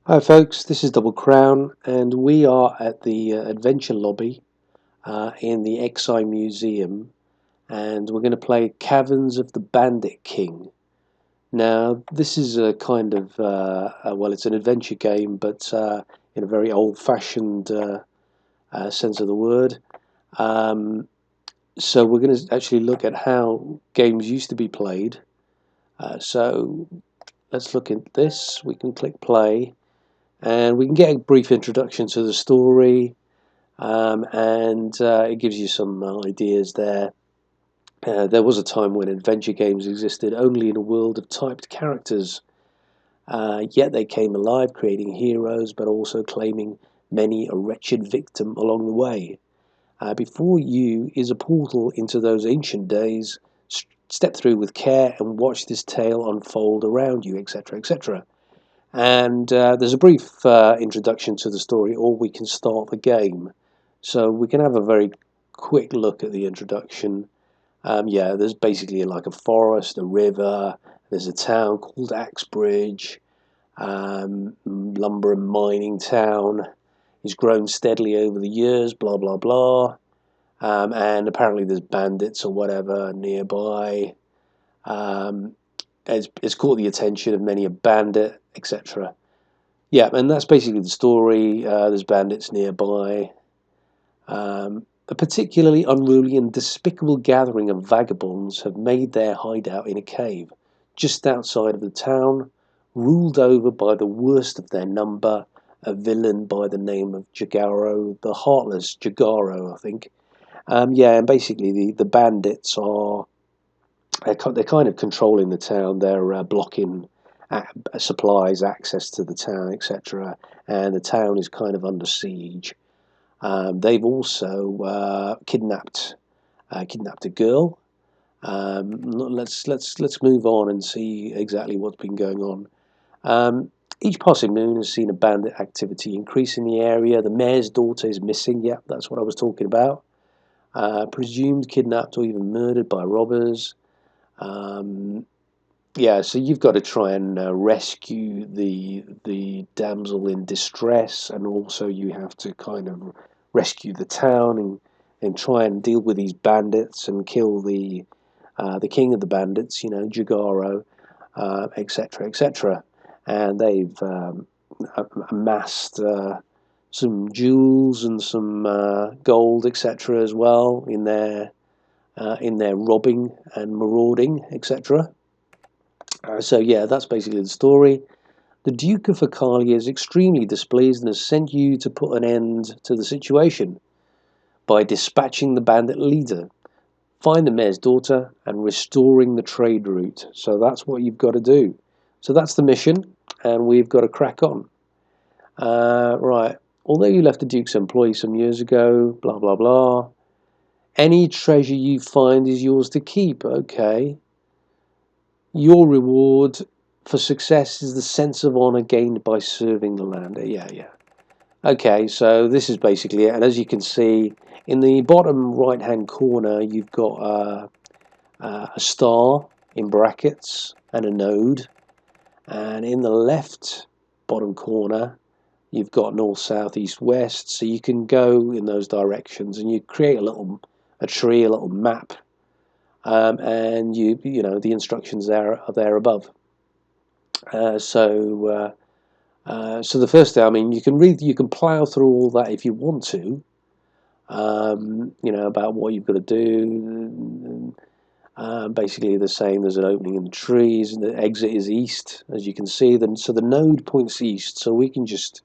Hi folks, this is Double Krown and we are at the adventure lobby in the Exi Museum, and we're going to play Caverns of the Bandit King. Now this is a kind of, well, it's an adventure game, but in a very old-fashioned sense of the word. So we're going to actually look at how games used to be played. So let's look at this. We can click play. And we can get a brief introduction to the story, and it gives you some ideas there. There was a time when adventure games existed only in a world of typed characters, yet they came alive, creating heroes, but also claiming many a wretched victim along the way. Before you is a portal into those ancient days. Step through with care and watch this tale unfold around you, etc., etc. And there's a brief introduction to the story, or we can start the game. So we can have a very quick look at the introduction. Yeah, there's basically like a forest, a river, there's a town called Axbridge, lumber and mining town. It's grown steadily over the years, blah, blah, blah. And apparently there's bandits or whatever nearby. Um, it's caught the attention of many a bandit, etc. Yeah, and that's basically the story. There's bandits nearby. A particularly unruly and despicable gathering of vagabonds have made their hideout in a cave just outside of the town, ruled over by the worst of their number, a villain by the name of Jagarro, the heartless Jagarro, I think. Yeah, and basically the bandits are they're kind of controlling the town. They're blocking supplies, access to the town, etc. And the town is kind of under siege. They've also kidnapped a girl. Let's move on and see exactly what's been going on. Each passing moon has seen a bandit activity increase in the area. The mayor's daughter is missing. Yep, that's what I was talking about. Presumed kidnapped or even murdered by robbers. Um, yeah, so you've got to try and rescue the damsel in distress, and also you have to kind of rescue the town and try and deal with these bandits and kill the king of the bandits, Jagarro, etc., etc. And they've amassed some jewels and some gold, etc., as well in their robbing and marauding, etc. So yeah, that's basically the story. The Duke of Hakalia is extremely displeased and has sent you to put an end to the situation by dispatching the bandit leader, find the mayor's daughter, and restoring the trade route. So that's what you've got to do. So that's the mission, and we've got to crack on. Right. Although you left the Duke's employ some years ago, blah blah blah. Any treasure you find is yours to keep. Okay. Your reward for success is the sense of honor gained by serving the land. Yeah, yeah. Okay, so this is basically it. And as you can see, in the bottom right-hand corner, you've got a star in brackets and a node. And in the left bottom corner, you've got north, south, east, west. So you can go in those directions, and you create a tree, a little map. And you know the instructions there are there above. So the first thing, I mean, you can plow through all that if you want to, about what you've got to do. Basically, they're saying there's an opening in the trees, and the exit is east, as you can see. So the node points east, so we can just,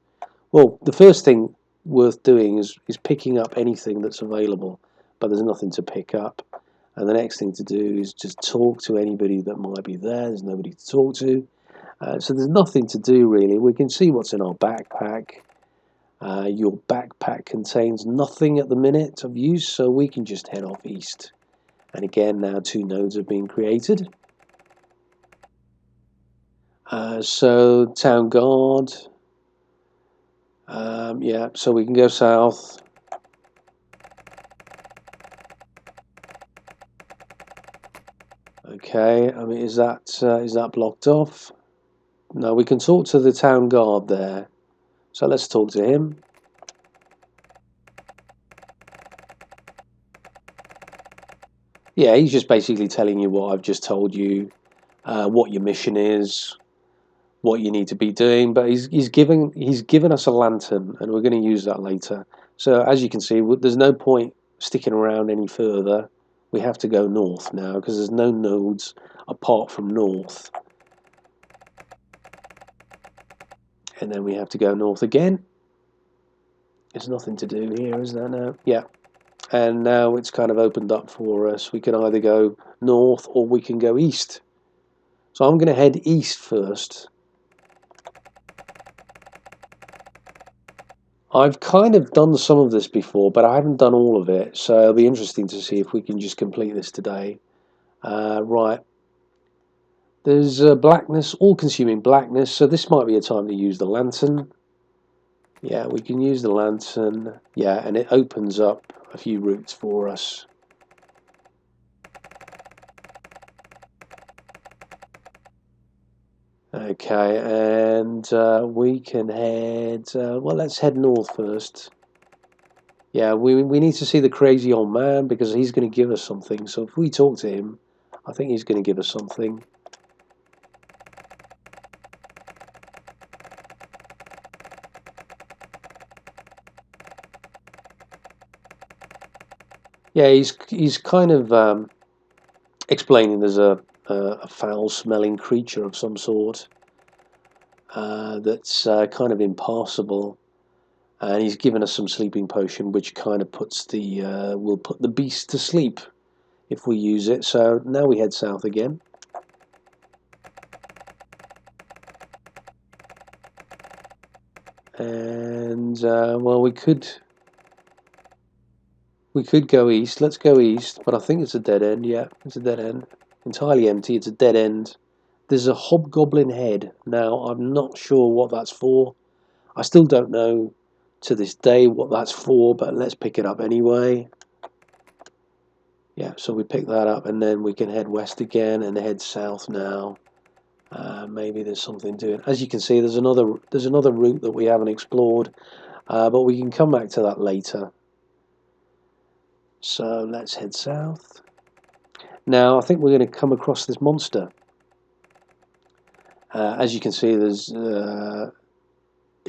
well, the first thing worth doing is picking up anything that's available, but there's nothing to pick up. And the next thing to do is just talk to anybody that might be there. There's nobody to talk to. So there's nothing to do really. We can see what's in our backpack. Your backpack contains nothing at the minute of use, so we can just head off east. And again, now 2 nodes have been created. So town guard. Yeah, so we can go south. Okay, I mean, is that blocked off? No, we can talk to the town guard there. So let's talk to him. Yeah, he's just basically telling you what I've just told you, what your mission is, what you need to be doing. But he's given us a lantern, and we're going to use that later. So as you can see, there's no point sticking around any further. We have to go north now because there's no nodes apart from north. And then we have to go north again. There's nothing to do here, is there now? Yeah. And now it's kind of opened up for us. We can either go north or we can go east. So I'm going to head east first. I've kind of done some of this before, but I haven't done all of it. So it'll be interesting to see if we can just complete this today. Right. There's blackness, all-consuming blackness. So this might be a time to use the lantern. Yeah, we can use the lantern. Yeah, and it opens up a few routes for us. Okay, and we can head... well, let's head north first. Yeah, we need to see the crazy old man because he's going to give us something. So if we talk to him, I think he's going to give us something. Yeah, he's kind of explaining there's a foul-smelling creature of some sort that's kind of impassable, and he's given us some sleeping potion, which kind of puts the will put the beast to sleep if we use it. So now we head south again. And well, we could go east. Let's go east, but I think it's a dead end. Yeah, it's a dead end. Entirely empty. It's a dead end. There's a hobgoblin head. Now, I'm not sure what that's for. I still don't know to this day what that's for, but let's pick it up anyway. Yeah, so we pick that up, and then we can head west again and head south now. Maybe there's something doing. As you can see, there's another route that we haven't explored, but we can come back to that later. So let's head south. Now, I think we're going to come across this monster. As you can see, it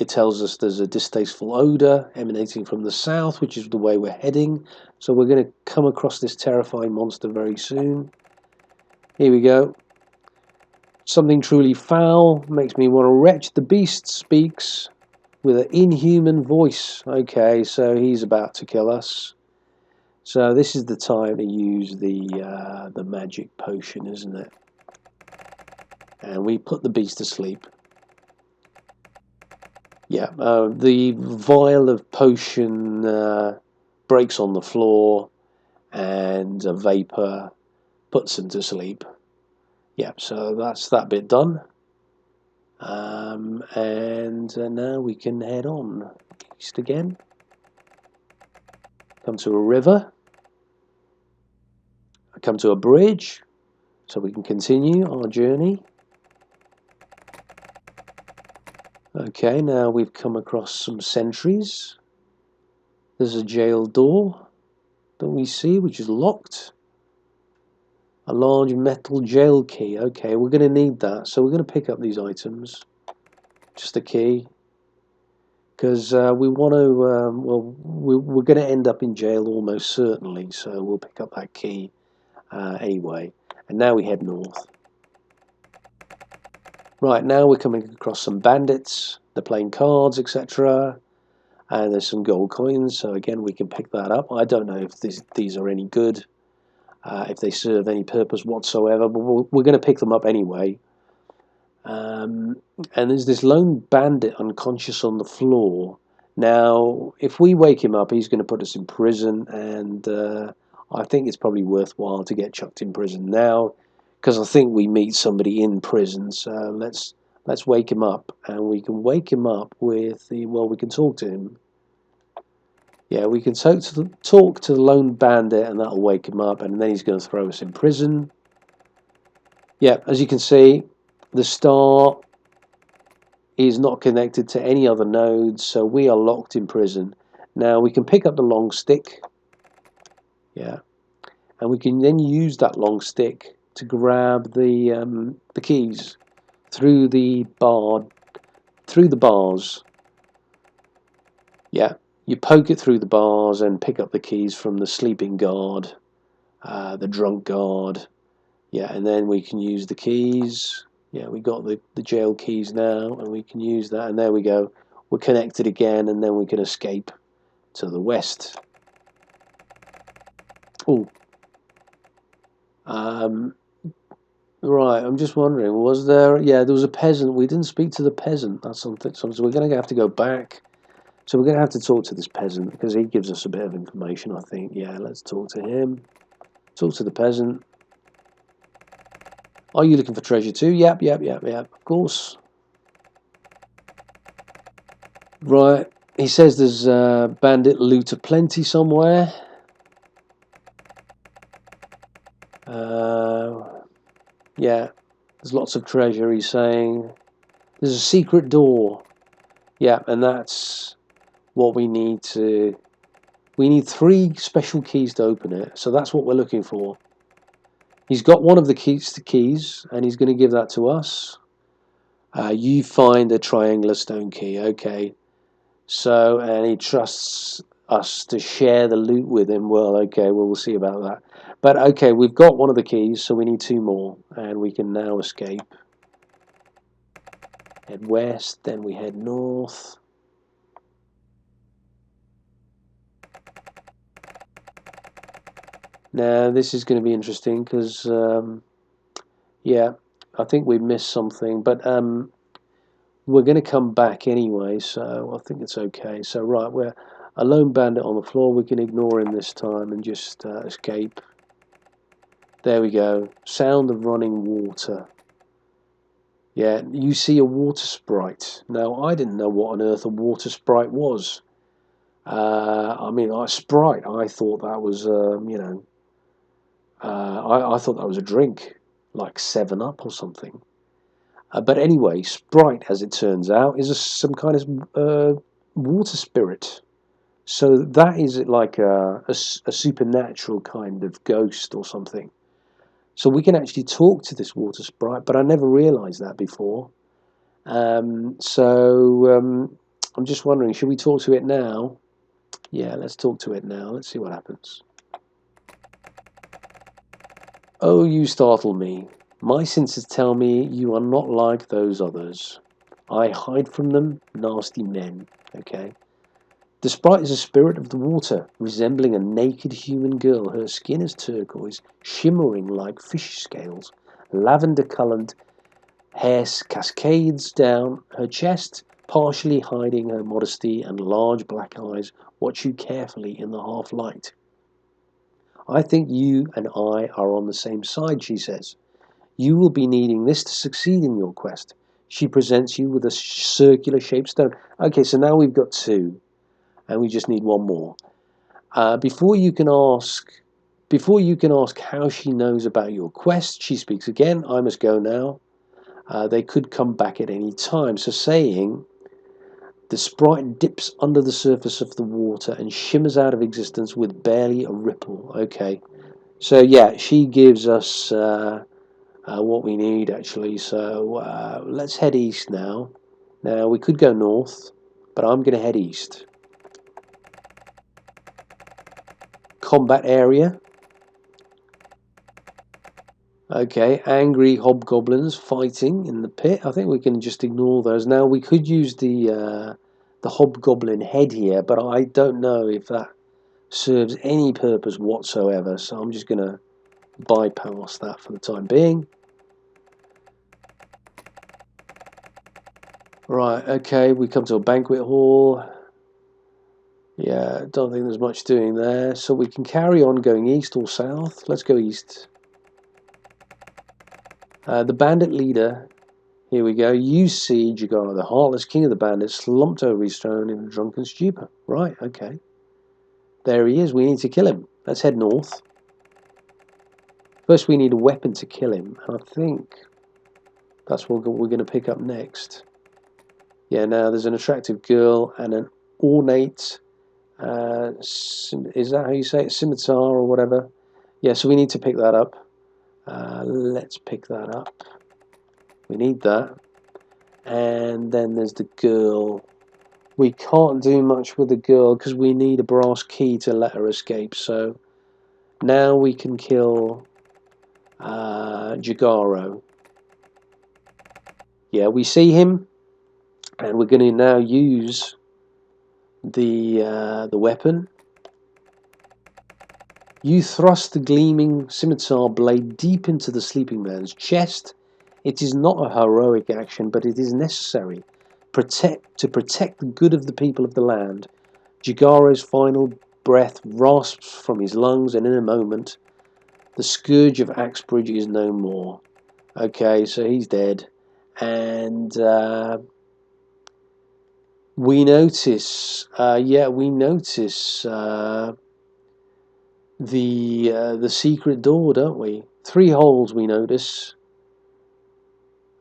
tells us there's a distasteful odour emanating from the south, which is the way we're heading. So we're going to come across this terrifying monster very soon. Here we go. Something truly foul makes me want to retch. The beast speaks with an inhuman voice. Okay, so he's about to kill us. So this is the time to use the magic potion, isn't it? And we put the beast to sleep. Yeah, the vial of potion breaks on the floor, and a vapor puts him to sleep. Yeah, so that's that bit done. And now we can head on east again. Come to a river. Come to a bridge, so we can continue our journey. Okay, now we've come across some sentries. There's a jail door that we see, which is locked. A large metal jail key. Okay, we're going to need that, so we're going to pick up these items. Just a key. Because we want to, well, we're going to end up in jail almost certainly, so we'll pick up that key anyway. And now we head north. Right, now we're coming across some bandits. They're playing cards, etc. And there's some gold coins, so again we can pick that up. I don't know if these are any good, if they serve any purpose whatsoever, but we're going to pick them up anyway. And there's this lone bandit unconscious on the floor. Now, if we wake him up, he's going to put us in prison, and I think it's probably worthwhile to get chucked in prison now, because I think we meet somebody in prison. So let's wake him up, and we can wake him up with we can talk to him. Yeah, we can talk to the lone bandit, and that'll wake him up, and then he's going to throw us in prison. Yeah, as you can see, the star is not connected to any other nodes, so we are locked in prison. Now we can pick up the long stick, yeah, and we can then use that long stick to grab the keys through the bars. Yeah, you poke it through the bars and pick up the keys from the sleeping guard, the drunk guard. Yeah, and then we can use the keys. Yeah, we got the jail keys now, and we can use that, and there we go. We're connected again, and then we can escape to the west. Oh, right. I'm just wondering, was there? Yeah, there was a peasant. We didn't speak to the peasant. That's something. So we're going to have to go back. So we're going to have to talk to this peasant because he gives us a bit of information, I think. Yeah, let's talk to him. Talk to the peasant. Are you looking for treasure too? Yep. Of course. Right. He says there's bandit loot aplenty somewhere. Yeah, there's lots of treasure, he's saying. There's a secret door. Yeah, and that's what we need to... We need 3 special keys to open it, so that's what we're looking for. He's got one of the keys, and he's going to give that to us. You find a triangular stone key, okay. So, and he trusts us to share the loot with him. Well, okay, well, we'll see about that. But, okay, we've got one of the keys, so we need 2 more, and we can now escape. Head west, then we head north. Now, this is going to be interesting, because, yeah, I think we missed something, but we're going to come back anyway, so I think it's okay. So, right, we're a lone bandit on the floor. We can ignore him this time and just escape. There we go. Sound of running water. Yeah, you see a water sprite. Now, I didn't know what on earth a water sprite was. I mean, a sprite, I thought that was, you know, I thought that was a drink, like 7-Up or something. But anyway, sprite, as it turns out, is some kind of water spirit. So that is like a supernatural kind of ghost or something. So we can actually talk to this water sprite, but I never realised that before. I'm just wondering, should we talk to it now? Yeah, let's talk to it now. Let's see what happens. Oh, you startle me. My senses tell me you are not like those others. I hide from them, nasty men. Okay. The sprite is a spirit of the water, resembling a naked human girl. Her skin is turquoise, shimmering like fish scales. Lavender-coloured hair cascades down her chest, partially hiding her modesty, and large black eyes watch you carefully in the half-light. I think you and I are on the same side, she says. You will be needing this to succeed in your quest. She presents you with a circular-shaped stone. Okay, so now we've got 2. And we just need 1 more. Before you can ask how she knows about your quest, she speaks again. I must go now. They could come back at any time. So saying, the sprite dips under the surface of the water and shimmers out of existence with barely a ripple. Okay. So yeah, she gives us what we need actually. So let's head east now. Now we could go north, but I'm going to head east. Combat area. Okay, angry hobgoblins fighting in the pit. I think we can just ignore those. Now we could use the hobgoblin head here, but I don't know if that serves any purpose whatsoever. So I'm just going to bypass that for the time being. Right. Okay, we come to a banquet hall. Yeah, don't think there's much doing there. So we can carry on going east or south. Let's go east. The bandit leader, here we go. You see Jagarro, the heartless king of the bandits, slumped over his throne in a drunken stupor. Right, okay. There he is. We need to kill him. Let's head north. First, we need a weapon to kill him. And I think that's what we're going to pick up next. Yeah, now there's an attractive girl and an ornate, is that how you say it? Scimitar or whatever. Yeah, so we need to pick that up. Let's pick that up. We need that. And then there's the girl. We can't do much with the girl because we need a brass key to let her escape. So now we can kill Jagarro. Yeah, we see him, and we're going to now use the weapon. You thrust the gleaming scimitar blade deep into the sleeping man's chest. It is not a heroic action, but it is necessary to protect the good of the people of the land. Jagarro's final breath rasps from his lungs, and in a moment, the scourge of Axbridge is no more. Okay, so he's dead, and we notice, the secret door, don't we? 3 holes we notice.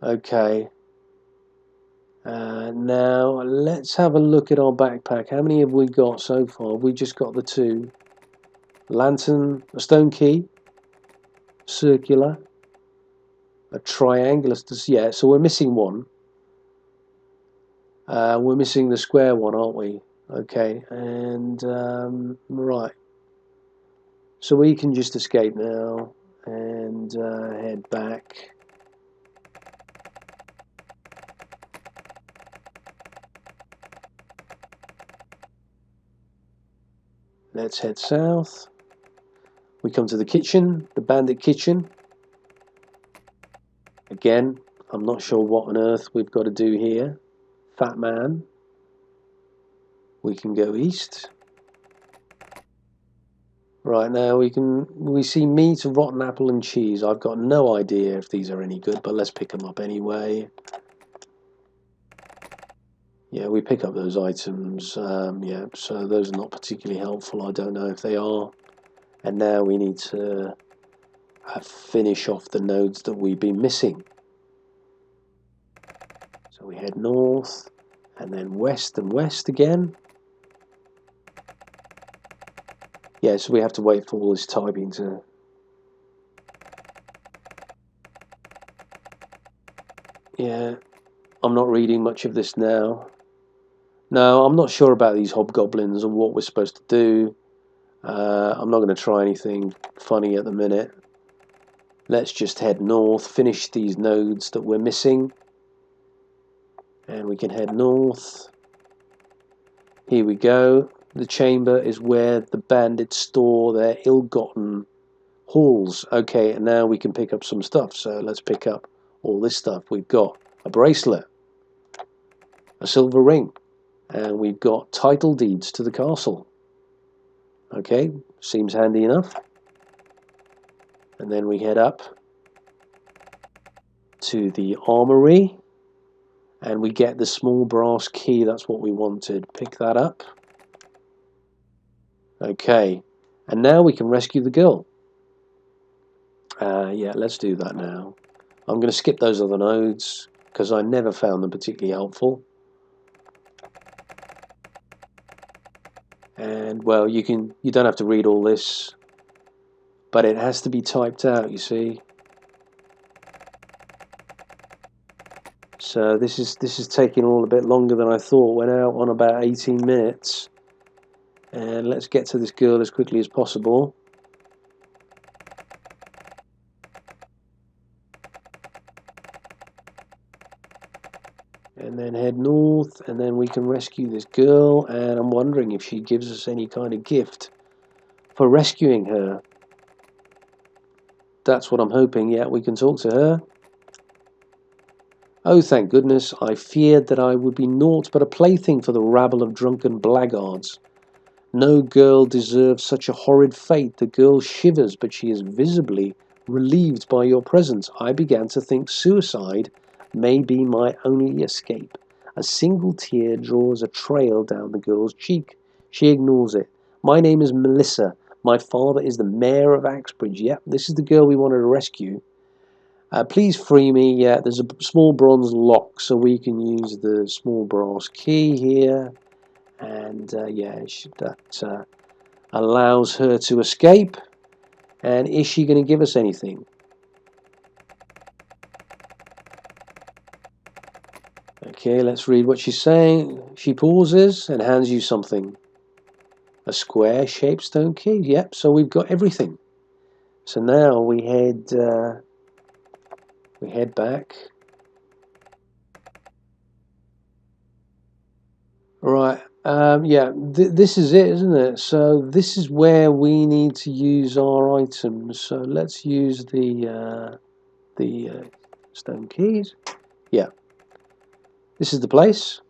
Okay. Now let's have a look at our backpack. How many have we got so far? We just got the 2. Lantern, a stone key, circular, a triangular. Yeah, so we're missing one. We're missing the square one, aren't we? Okay, and right. So we can just escape now and head back. Let's head south. We come to the kitchen, the bandit kitchen. Again, I'm not sure what on earth we've got to do here. Fat man. We can go east. Right, now we see meat, rotten apple and cheese. I've got no idea if these are any good, but let's pick them up anyway. Yeah, we pick up those items. Yeah, so those are not particularly helpful. I don't know if they are. And now we need to finish off the nodes that we've been missing. So we head north and then west and west again. Yeah, so we have to wait for all this typing to... Yeah, I'm not reading much of this now. No, I'm not sure about these hobgoblins and what we're supposed to do. I'm not going to try anything funny at the minute. Let's just head north, finish these nodes that we're missing. And we can head north. Here we go. The chamber is where the bandits store their ill-gotten hauls. Okay, and now we can pick up some stuff. So let's pick up all this stuff. We've got a bracelet, a silver ring, and we've got title deeds to the castle. Okay, seems handy enough. And then we head up to the armory, and we get the small brass key. That's what we wanted. Pick that up. Okay, and now we can rescue the girl. Yeah, let's do that now. I'm going to skip those other nodes because I never found them particularly helpful. And well, you don't have to read all this, but it has to be typed out, you see. So this is taking all a bit longer than I thought. Went out on about 18 minutes. And let's get to this girl as quickly as possible. And then head north, and then we can rescue this girl. And I'm wondering if she gives us any kind of gift for rescuing her. That's what I'm hoping. Yeah, we can talk to her. Oh, thank goodness, I feared that I would be naught but a plaything for the rabble of drunken blackguards. No girl deserves such a horrid fate. The girl shivers, but she is visibly relieved by your presence. I began to think suicide may be my only escape. A single tear draws a trail down the girl's cheek. She ignores it. My name is Melissa. My father is the mayor of Axbridge. Yep, this is the girl we wanted to rescue. Please free me. Yeah, there's a small bronze lock, so we can use the small brass key here. And yeah, that allows her to escape. And is she going to give us anything? Okay, let's read what she's saying. She pauses and hands you something. A square-shaped stone key. Yep, so we've got everything. So now we head back. Right. Yeah, this is it, isn't it? So this is where we need to use our items. So let's use the stone keys. Yeah, this is the place.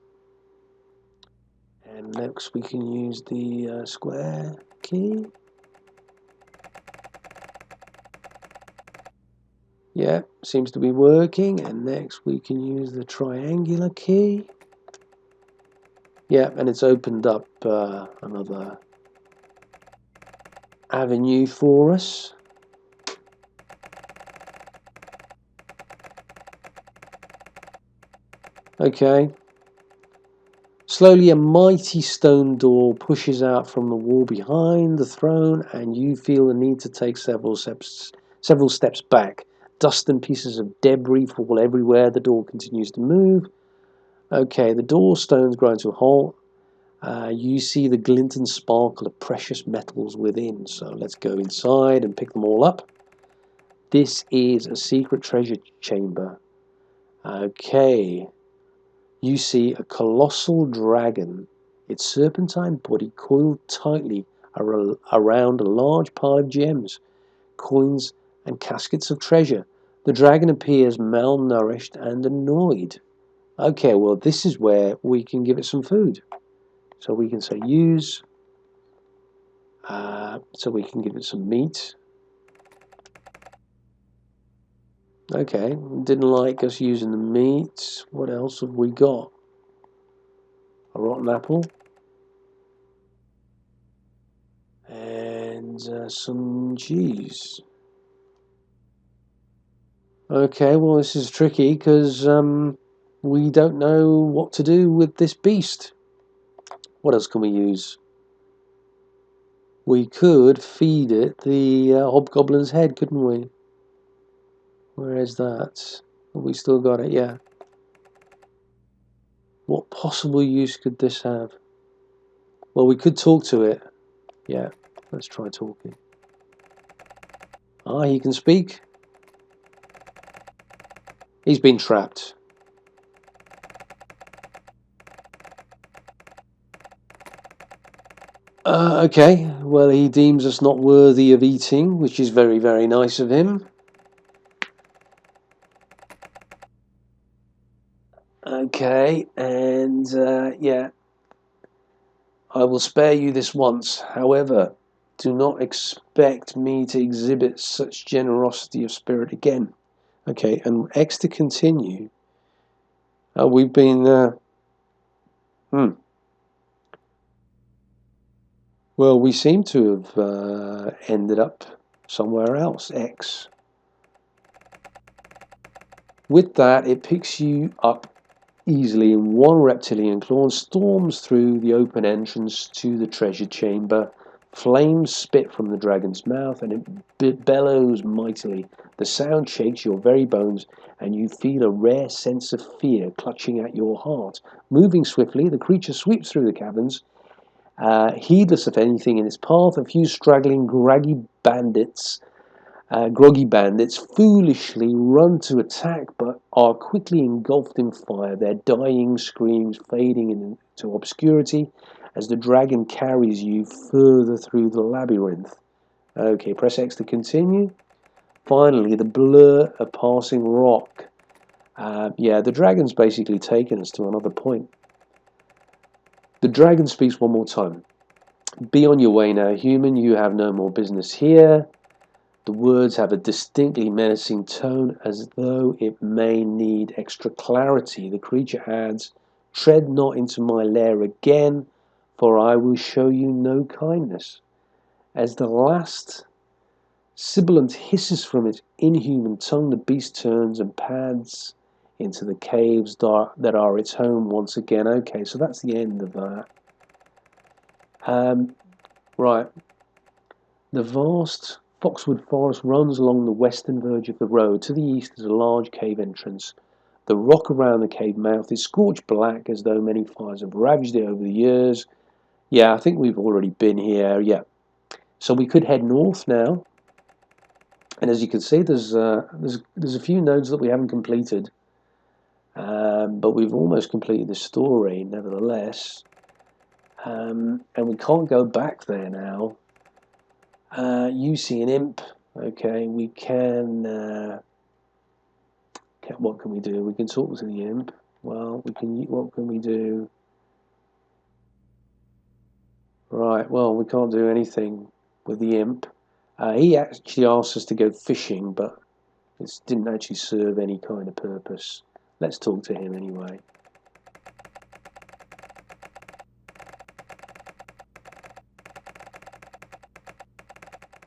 And next we can use the square key. Yeah, seems to be working. And next we can use the triangular key. Yeah, and it's opened up another avenue for us. Okay. Slowly a mighty stone door pushes out from the wall behind the throne, and you feel the need to take several steps back. Dust and pieces of debris fall everywhere. The door continues to move. Okay, the door stones grind to a halt. You see the glint and sparkle of precious metals within. So let's go inside and pick them all up. This is a secret treasure chamber. Okay. You see a colossal dragon, its serpentine body coiled tightly around a large pile of gems, coins, and caskets of treasure. The dragon appears malnourished and annoyed. Okay, well, this is where we can give it some food. So we can say use, so we can give it some meat. Okay, didn't like us using the meat. What else have we got? A rotten apple. And some cheese. Okay, well, this is tricky because we don't know what to do with this beast. What else can we use? We could feed it the hobgoblin's head, couldn't we? Where is that? We still got it, yeah. What possible use could this have? Well, we could talk to it. Yeah, let's try talking. Ah, he can speak. He's been trapped. Okay, well, he deems us not worthy of eating, which is very, very nice of him. Okay, and yeah, I will spare you this once. However, do not expect me to exhibit such generosity of spirit again. Okay, and X to continue. We've been... Well, we seem to have ended up somewhere else. X. With that, it picks you up easily in one reptilian claw and storms through the open entrance to the treasure chamber. Flames spit from the dragon's mouth and it bellows mightily. The sound shakes your very bones and you feel a rare sense of fear clutching at your heart. Moving swiftly, the creature sweeps through the caverns, heedless of anything in its path. A few straggling, groggy bandits foolishly run to attack but are quickly engulfed in fire, their dying screams fading into obscurity as the dragon carries you further through the labyrinth. Okay, press X to continue. Finally, the blur of passing rock. Yeah, the dragon's basically taken us to another point. The dragon speaks one more time. Be on your way now, human. You have no more business here. The words have a distinctly menacing tone, as though it may need extra clarity. The creature adds, tread not into my lair again, for I will show you no kindness. As the last Sibilant hisses from its inhuman tongue. The beast turns and pads into the caves that are its home once again. Okay, so that's the end of that. Right. The vast Foxwood Forest runs along the western verge of the road. To the east is a large cave entrance. The rock around the cave mouth is scorched black as though many fires have ravaged it over the years. Yeah, I think we've already been here. Yeah. So we could head north now. And as you can see, there's a few nodes that we haven't completed. But we've almost completed the story, nevertheless. And we can't go back there now. You see an imp. Okay, we can. What can we do? We can talk to the imp. Well, we can. What can we do? Right. Well, we can't do anything with the imp. He actually asked us to go fishing, but it didn't actually serve any kind of purpose. Let's talk to him anyway.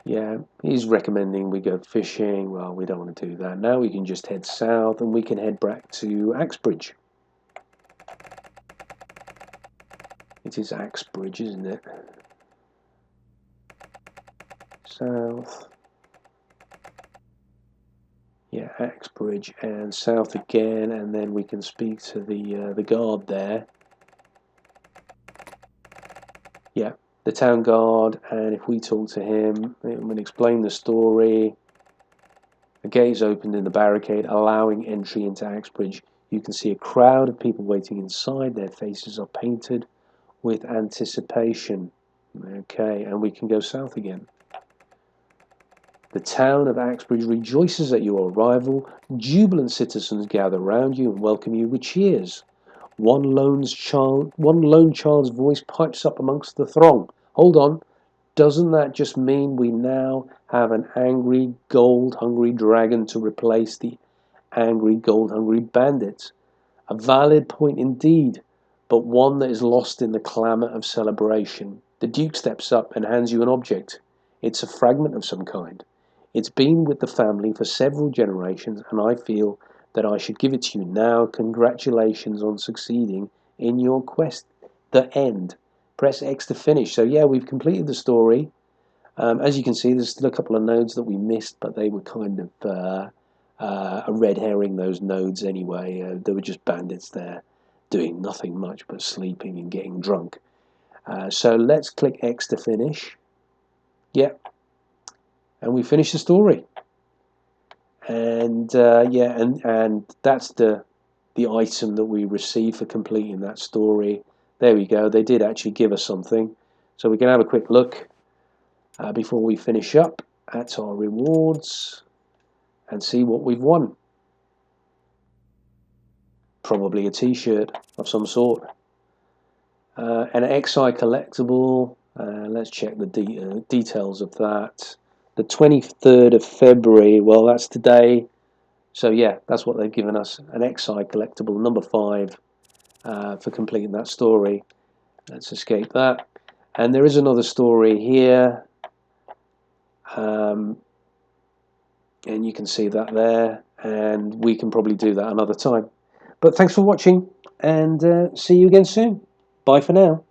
Yeah, he's recommending we go fishing. Well, we don't want to do that. Now we can just head south and we can head back to Axbridge. It is Axbridge, isn't it? South. Yeah, Axbridge and south again, and then we can speak to the guard there. Yeah, the town guard, and if we talk to him and explain the story, a gate is opened in the barricade, allowing entry into Axbridge. You can see a crowd of people waiting inside. Their faces are painted with anticipation. Okay, and we can go south again. The town of Axbridge rejoices at your arrival. Jubilant citizens gather round you and welcome you with cheers. One lone child's voice pipes up amongst the throng. Hold on, doesn't that just mean we now have an angry, gold-hungry dragon to replace the angry, gold-hungry bandits? A valid point indeed, but one that is lost in the clamour of celebration. The Duke steps up and hands you an object. It's a fragment of some kind. It's been with the family for several generations, and I feel that I should give it to you now. Congratulations on succeeding in your quest. The end. Press X to finish. So yeah, we've completed the story. As you can see, there's still a couple of nodes that we missed, but they were kind of a red herring, those nodes anyway. They were just bandits there doing nothing much but sleeping and getting drunk. So let's click X to finish. Yep. And we finish the story. And yeah, and that's the item that we receive for completing that story. There we go. They did actually give us something. So we can have a quick look before we finish up at our rewards and see what we've won. Probably a t-shirt of some sort. An XI collectible. Let's check the details of that. The 23rd of February, well, that's today. So yeah, that's what they've given us. An XI collectible, number 5, for completing that story. Let's escape that. And there is another story here. And you can see that there. And we can probably do that another time. But thanks for watching, and see you again soon. Bye for now.